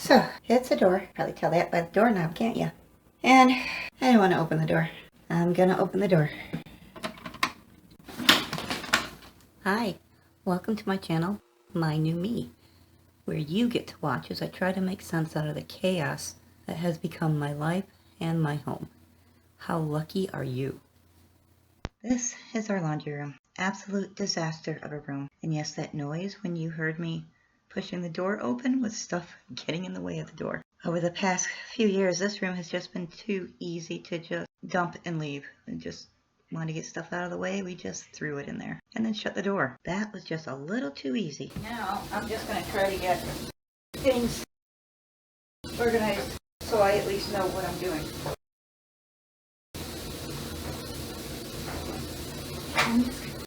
So, it's a door. Probably tell that by the doorknob, can't you? And I don't want to open the door. I'm gonna open the door. Hi, welcome to my channel, My New Me, where you get to watch as I try to make sense out of the chaos that has become my life and my home. How lucky are you? This is our laundry room. Absolute disaster of a room. And yes, that noise when you heard me pushing the door open was stuff getting in the way of the door. Over the past few years, this room has just been too easy to just dump and leave. And just want to get stuff out of the way, we just threw it in there. And then shut the door. That was just a little too easy. Now, I'm just going to try to get things organized so I at least know what I'm doing.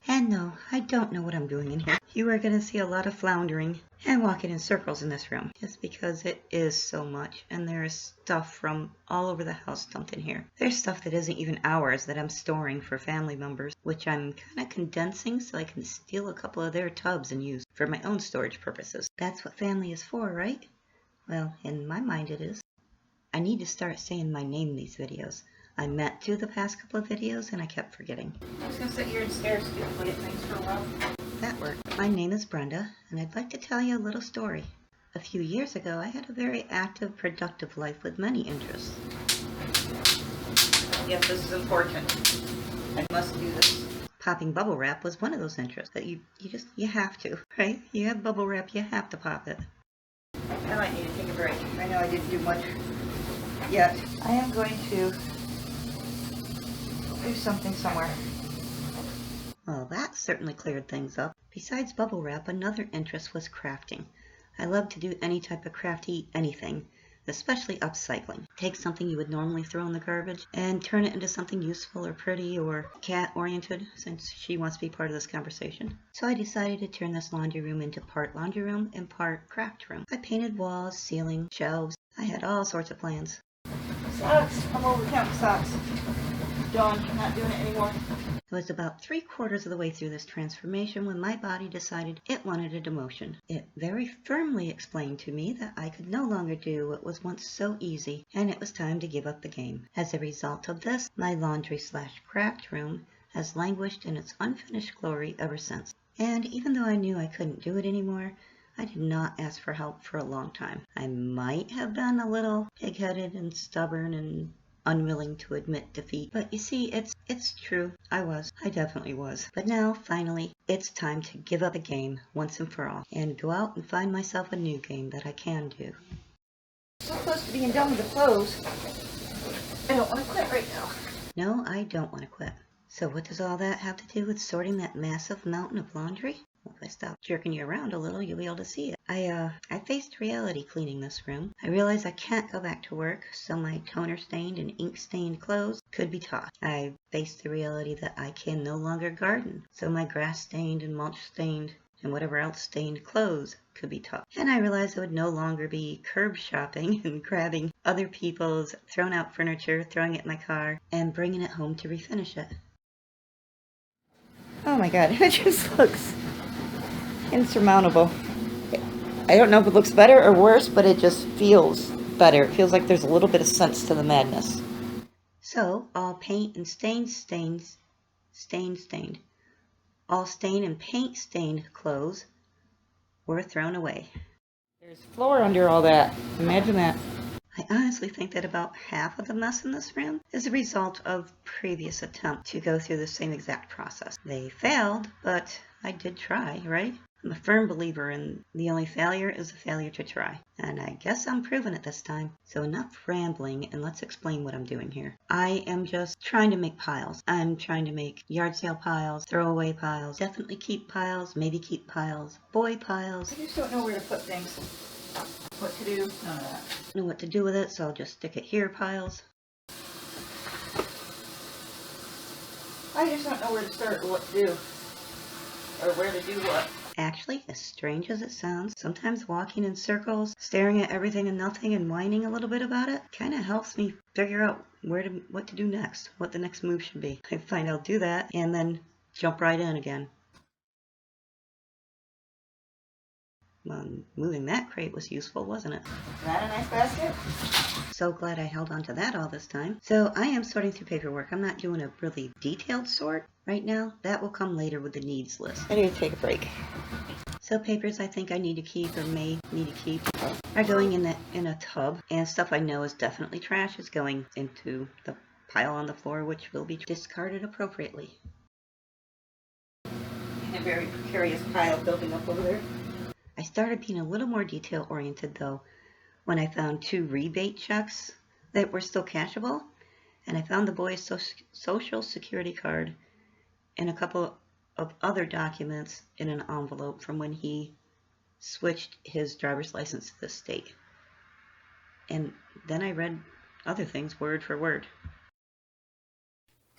And no, I don't know what I'm doing in here. You are going to see a lot of floundering and walking in circles in this room, just because it is so much, and there is stuff from all over the house dumped in here. There's stuff that isn't even ours that I'm storing for family members, which I'm kind of condensing so I can steal a couple of their tubs and use for my own storage purposes. That's what family is for, right? Well, in my mind it is. I need to start saying my name in these videos. I meant to the past couple of videos and I kept forgetting. I was going to sit here and stare stupidly at things for a while. That worked. My name is Brenda, and I'd like to tell you a little story. A few years ago, I had a very active, productive life with many interests. Yes, this is important. I must do this. Popping bubble wrap was one of those interests that you have to, right? You have bubble wrap, you have to pop it. I might need to take a break. I know I didn't do much yet. I am going to do something somewhere. Well, that certainly cleared things up. Besides bubble wrap, another interest was crafting. I love to do any type of crafty anything, especially upcycling. Take something you would normally throw in the garbage and turn it into something useful or pretty or cat-oriented, since she wants to be part of this conversation. So I decided to turn this laundry room into part laundry room and part craft room. I painted walls, ceiling, shelves. I had all sorts of plans. Socks. I'm over counting socks. Dawn, I'm not doing it anymore. It was about 3/4 of the way through this transformation when my body decided it wanted a demotion. It very firmly explained to me that I could no longer do what was once so easy, and it was time to give up the game. As a result of this, my laundry/craft room has languished in its unfinished glory ever since. And even though I knew I couldn't do it anymore, I did not ask for help for a long time. I might have been a little pig-headed and stubborn and unwilling to admit defeat. But you see, it's true. I definitely was. But now, finally, it's time to give up a game once and for all and go out and find myself a new game that I can do. So close to being done with the clothes. I don't want to quit right now. No, I don't want to quit. So what does all that have to do with sorting that massive mountain of laundry? Well, if I stop jerking you around a little, you'll be able to see it. I faced reality cleaning this room. I realized I can't go back to work, so my toner-stained and ink-stained clothes could be tossed. I faced the reality that I can no longer garden, so my grass-stained and mulch-stained and whatever else stained clothes could be tossed. And I realized I would no longer be curb shopping and grabbing other people's thrown-out furniture, throwing it in my car, and bringing it home to refinish it. Oh my god, it just looks insurmountable. I don't know if it looks better or worse, but it just feels better. It feels like there's a little bit of sense to the madness. So, all paint and stained. All stain and paint stained clothes were thrown away. There's floor under all that. Imagine that. I honestly think that about half of the mess in this room is a result of previous attempts to go through the same exact process. They failed, but I did try, right? I'm a firm believer in the only failure is a failure to try. And I guess I'm proving it this time. So enough rambling and let's explain what I'm doing here. I am just trying to make piles. I'm trying to make yard sale piles, throwaway piles, definitely keep piles, maybe keep piles, boy piles. I just don't know where to put things. What to do? None of that. I don't know what to do with it, so I'll just stick it here piles. I just don't know where to start or what to do. Or where to do what. Actually, as strange as it sounds, sometimes walking in circles, staring at everything and nothing and whining a little bit about it, kind of helps me figure out what to do next, what the next move should be. I find I'll do that and then jump right in again. Moving that crate was useful, wasn't it? Is that a nice basket? So glad I held on to that all this time. So I am sorting through paperwork. I'm not doing a really detailed sort right now. That will come later with the needs list. I need to take a break. So papers I think I need to keep or may need to keep are going in a tub, and stuff I know is definitely trash is going into the pile on the floor, which will be discarded appropriately. In a very precarious pile building up over there. I started being a little more detail oriented though when I found 2 rebate checks that were still cashable, and I found the boy's social security card and a couple of other documents in an envelope from when he switched his driver's license to the state. And then I read other things word for word.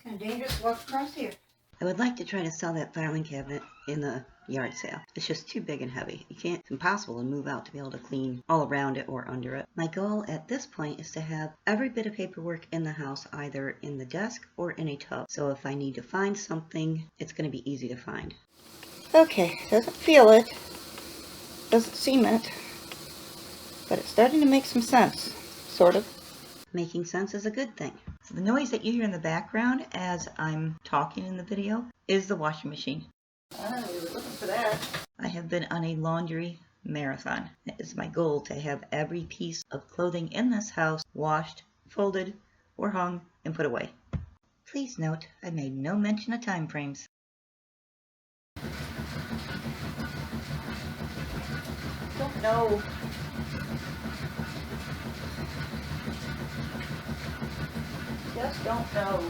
Kind of dangerous to walk across here. I would like to try to sell that filing cabinet in the yard sale. It's just too big and heavy. It's impossible to move out to be able to clean all around it or under it. My goal at this point is to have every bit of paperwork in the house either in the desk or in a tub. So if I need to find something, it's going to be easy to find. Okay, doesn't feel it. Doesn't seem it. But it's starting to make some sense. Sort of. Making sense is a good thing. So the noise that you hear in the background as I'm talking in the video is the washing machine. Ah, we were looking for that. I have been on a laundry marathon. It is my goal to have every piece of clothing in this house washed, folded, or hung and put away. Please note, I made no mention of time frames. Don't know. Just don't know.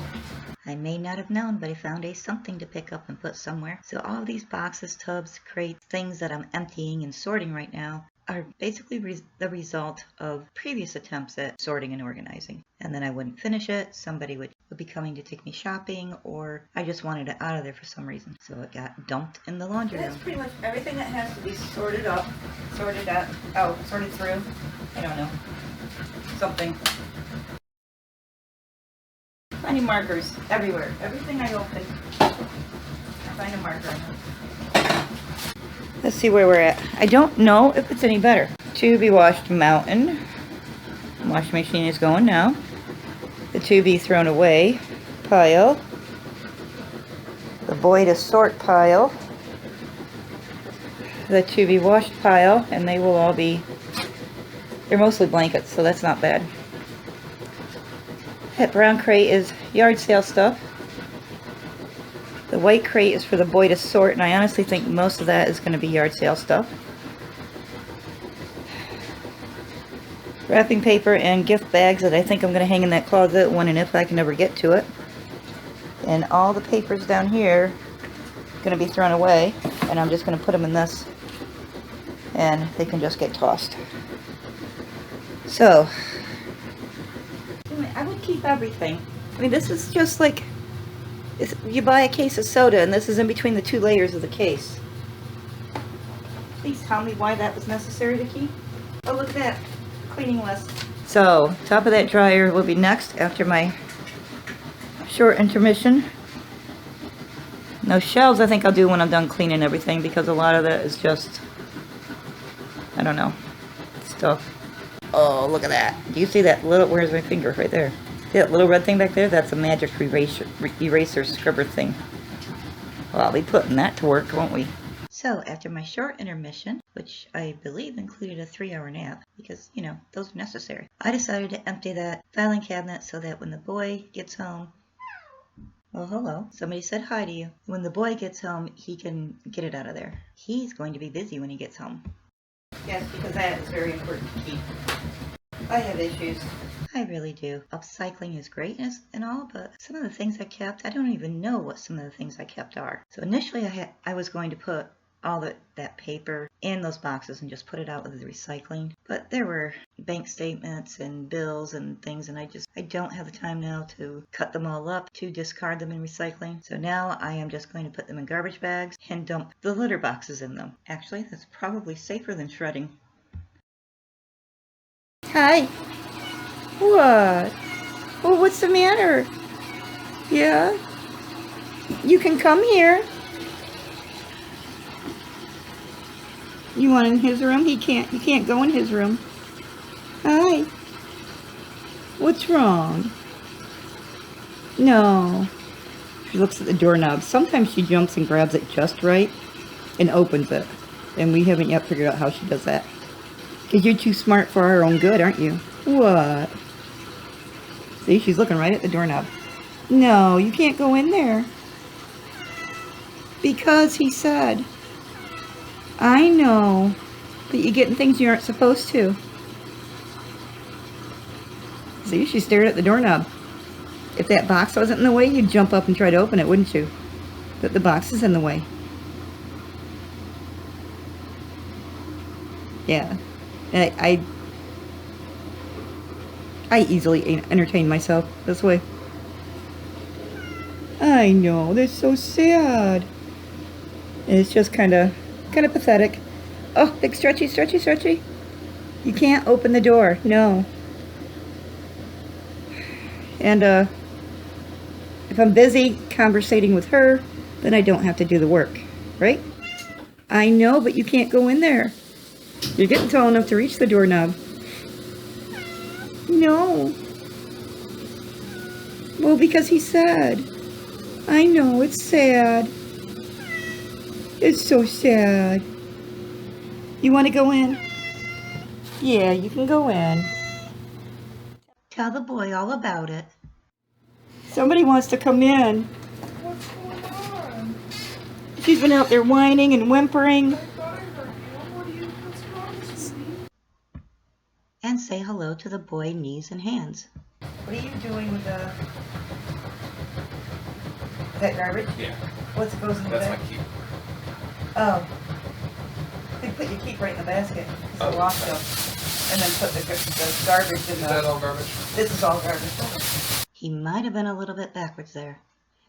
I may not have known, but I found something to pick up and put somewhere. So all these boxes, tubs, crates, things that I'm emptying and sorting right now are basically the result of previous attempts at sorting and organizing. And then I wouldn't finish it, somebody would be coming to take me shopping, or I just wanted it out of there for some reason. So it got dumped in the laundry room. That's pretty much everything that has to be sorted up, sorted out, sorted through. I don't know. Something. Finding markers everywhere. Everything I open, I find a marker. Let's see where we're at. I don't know if it's any better. To be washed mountain. Washing machine is going now. The to be thrown away pile. The boy to sort pile. The to be washed pile, and they will all be, they're mostly blankets, so that's not bad. That brown crate is yard sale stuff. The white crate is for the boy to sort, and I honestly think most of that is going to be yard sale stuff. Wrapping paper and gift bags that I think I'm going to hang in that closet when and if I can ever get to it. And all the papers down here are going to be thrown away, and I'm just going to put them in this, and they can just get tossed. So I would keep everything. I mean, this is just like, you buy a case of soda and this is in between the 2 layers of the case. Please tell me why that was necessary to keep. Oh, look at that. Cleaning list. So, top of that dryer will be next after my short intermission. No shelves I think I'll do when I'm done cleaning everything, because a lot of that is just, I don't know, stuff. Oh, look at that. Do you see that little, where's my finger? Right there. See that little red thing back there? That's a magic eraser scrubber thing. Well, I'll be putting that to work, won't we? So, after my short intermission, which I believe included a 3-hour nap, because, you know, those are necessary, I decided to empty that filing cabinet so that when the boy gets home, well, hello, somebody said hi to you. When the boy gets home, he can get it out of there. He's going to be busy when he gets home. Yes, because that is very important to keep. I have issues. I really do. Upcycling is great and all, but some of the things I kept, I don't even know what some of the things I kept are. So initially I was going to put all that paper in those boxes and just put it out with the recycling. But there were bank statements and bills and things, and I don't have the time now to cut them all up to discard them in recycling. So now I am just going to put them in garbage bags and dump the litter boxes in them. Actually, that's probably safer than shredding. Hi. What? Oh, what's the matter? Yeah? You can come here. You want in his room? You can't go in his room. Hi. What's wrong? No. She looks at the doorknob. Sometimes she jumps and grabs it just right and opens it. And we haven't yet figured out how she does that. Because you're too smart for our own good, aren't you? What? See, she's looking right at the doorknob. No, you can't go in there. Because he said. I know. But you're getting things you aren't supposed to. See, she stared at the doorknob. If that box wasn't in the way, you'd jump up and try to open it, wouldn't you? But the box is in the way. Yeah. I easily entertain myself this way. I know, that's so sad. It's just kind of pathetic. Oh, big stretchy, stretchy, stretchy. You can't open the door, no. And if I'm busy conversating with her, then I don't have to do the work, right? I know, but you can't go in there. You're getting tall enough to reach the doorknob. No. Well, because he said. I know, it's sad. It's so sad. You want to go in? Yeah, you can go in. Tell the boy all about it. Somebody wants to come in. What's going on? She's been out there whining and whimpering. What's wrong, sweetie? And say hello to the boy, knees and hands. What are you doing with the... Is that garbage? Yeah, What goes in the that's my bag? key. Oh. You put your keep right in the basket. It's Oh, the wash okay. stuff. And then put the garbage in Is the... that all garbage? This is all garbage. He might have been a little bit backwards there.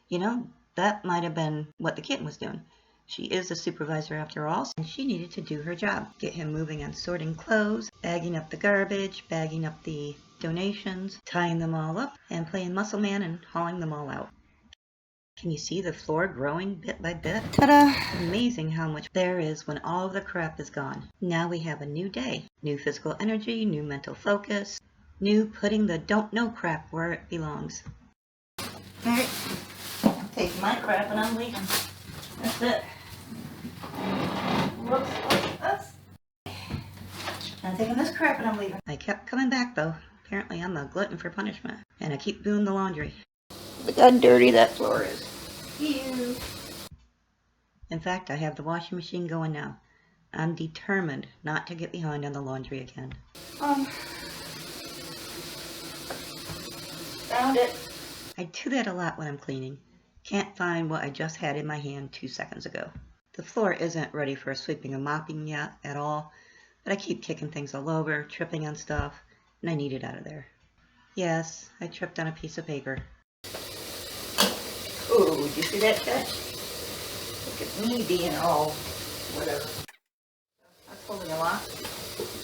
You know, that might have been what the kitten was doing. She is a supervisor after all, and she needed to do her job. Get him moving on sorting clothes, bagging up the garbage, bagging up the donations, tying them all up, and playing muscle man and hauling them all out. Can you see the floor growing bit by bit? Ta-da! Amazing how much there is when all of the crap is gone. Now we have a new day. New physical energy, new mental focus, new putting the don't know crap where it belongs. Alright. I'm taking my crap and I'm leaving. That's it. Whoops, whoops. I'm taking this crap and I'm leaving. I kept coming back though. Apparently I'm a glutton for punishment. And I keep doing the laundry. Look how dirty that floor is. Ew. In fact, I have the washing machine going now. I'm determined not to get behind on the laundry again. Found it. I do that a lot when I'm cleaning. Can't find what I just had in my hand 2 seconds ago. The floor isn't ready for sweeping and mopping yet at all, but I keep kicking things all over, tripping on stuff, and I need it out of there. Yes, I tripped on a piece of paper. Ooh, did you see that catch? Look at me being all whatever. That's holding a lot.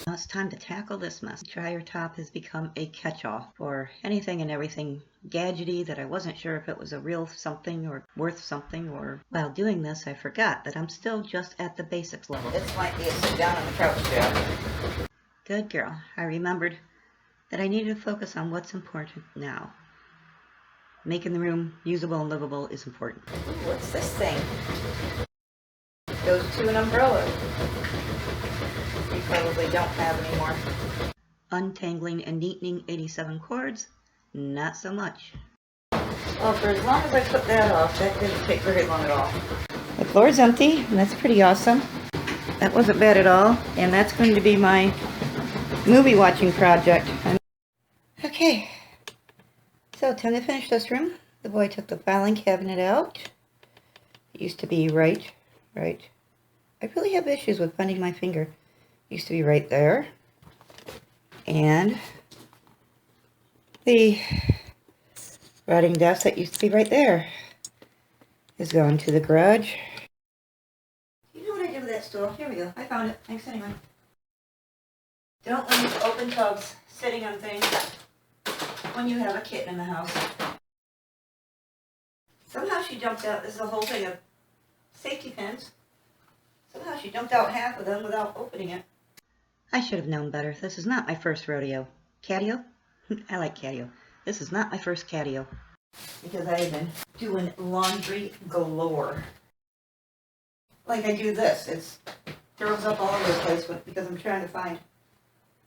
Now it's time to tackle this mess. Dryer top has become a catch-all for anything and everything gadgety that I wasn't sure if it was a real something or worth something, or while doing this I forgot that I'm still just at the basics level. This might be a sit down on the couch job. Good girl. I remembered that I needed to focus on what's important now. Making the room usable and livable is important. Ooh, what's this thing? Goes to an umbrella. You probably don't have anymore. Untangling and neatening 87 cords, not so much. Well, for as long as I put that off, that didn't take very long at all. The floor's empty, and that's pretty awesome. That wasn't bad at all, and that's going to be my movie watching project. Okay, so time to finish this room. The boy took the filing cabinet out. It used to be right. I really have issues with finding my finger. It used to be right there. And the writing desk that used to be right there is gone to the garage. You know what I did with that stool? Here we go. I found it. Thanks anyway. Don't leave open tubs sitting on things when you have a kitten in the house. Somehow she jumped out. This is a whole thing of safety pins. Somehow she dumped out half of them without opening it. I should have known better. This is not my first rodeo. Catio? I like catio. This is not my first catio. Because I've been doing laundry galore. Like I do this. It throws up all over the place because I'm trying to find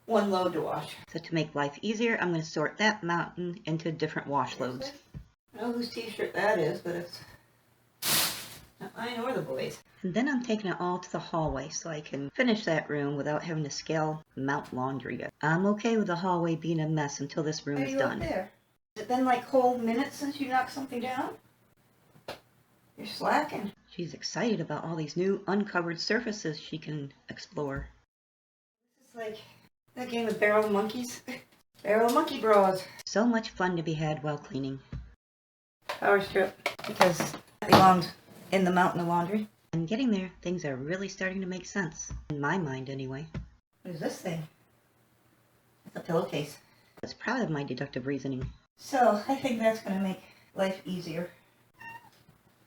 one load to wash. So to make life easier, I'm going to sort that mountain into different wash loads. I don't know whose t-shirt that is, but it's not mine or the boys. And then I'm taking it all to the hallway so I can finish that room without having to scale Mount Laundry. I'm okay with the hallway being a mess until this room is done. There? Has it been like whole minutes since you knocked something down? You're slacking. She's excited about all these new uncovered surfaces she can explore. This is like that game of Barrel of Monkeys. Barrel of Monkey Bros. So much fun to be had while cleaning. Power strip. Because it belongs in the mountain of laundry. And getting there, things are really starting to make sense. In my mind, anyway. What is this thing? It's a pillowcase. I was proud of my deductive reasoning. So, I think that's going to make life easier.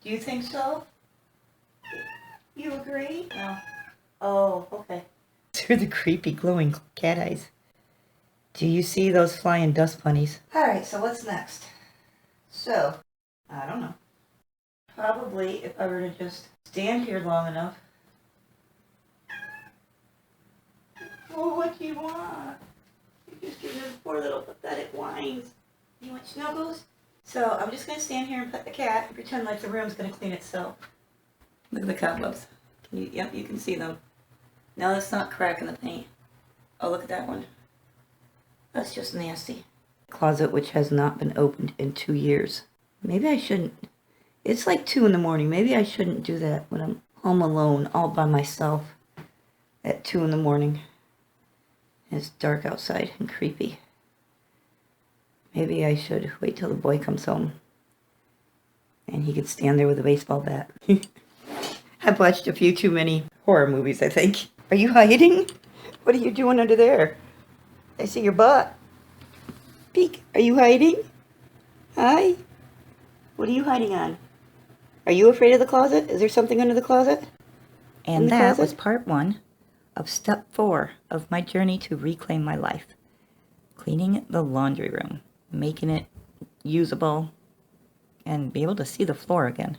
Do you think so? You agree? No. Oh, okay. Through the creepy glowing cat eyes. Do you see those flying dust bunnies? Alright, so what's next? So, I don't know. Probably if I were to just stand here long enough. Oh, what do you want? You're just giving those poor little pathetic whines. You want snuggles? So I'm just going to stand here and pet the cat and pretend like the room's going to clean itself. Look at the cobwebs. Can you? Yep, you can see them. No, that's not cracking the paint. Oh, look at that one. That's just nasty. Closet which has not been opened in 2 years. Maybe I shouldn't. It's like 2 in the morning. Maybe I shouldn't do that when I'm home alone all by myself at 2 in the morning. And it's dark outside and creepy. Maybe I should wait till the boy comes home and he could stand there with a baseball bat. I've watched a few too many horror movies, I think. Are you hiding? What are you doing under there? I see your butt. Peek. Are you hiding? Hi? What are you hiding on? Are you afraid of the closet? Is there something under the closet? And that was part 1 of step 4 of my journey to reclaim my life. Cleaning the laundry room, making it usable, and be able to see the floor again.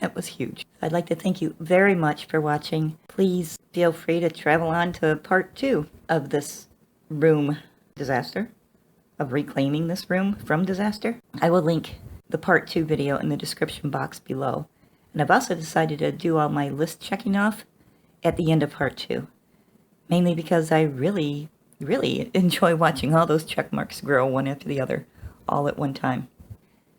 That was huge. I'd like to thank you very much for watching. Please feel free to travel on to part 2 of this room disaster, of reclaiming this room from disaster. I will link the part 2 video in the description box below. And I've also decided to do all my list checking off at the end of part 2. Mainly because I really enjoy watching all those check marks grow one after the other, all at one time.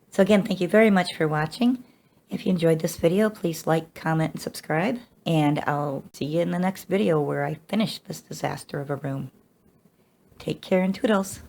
So again, thank you very much for watching. If you enjoyed this video, please like, comment, and subscribe. And I'll see you in the next video where I finish this disaster of a room. Take care and toodles.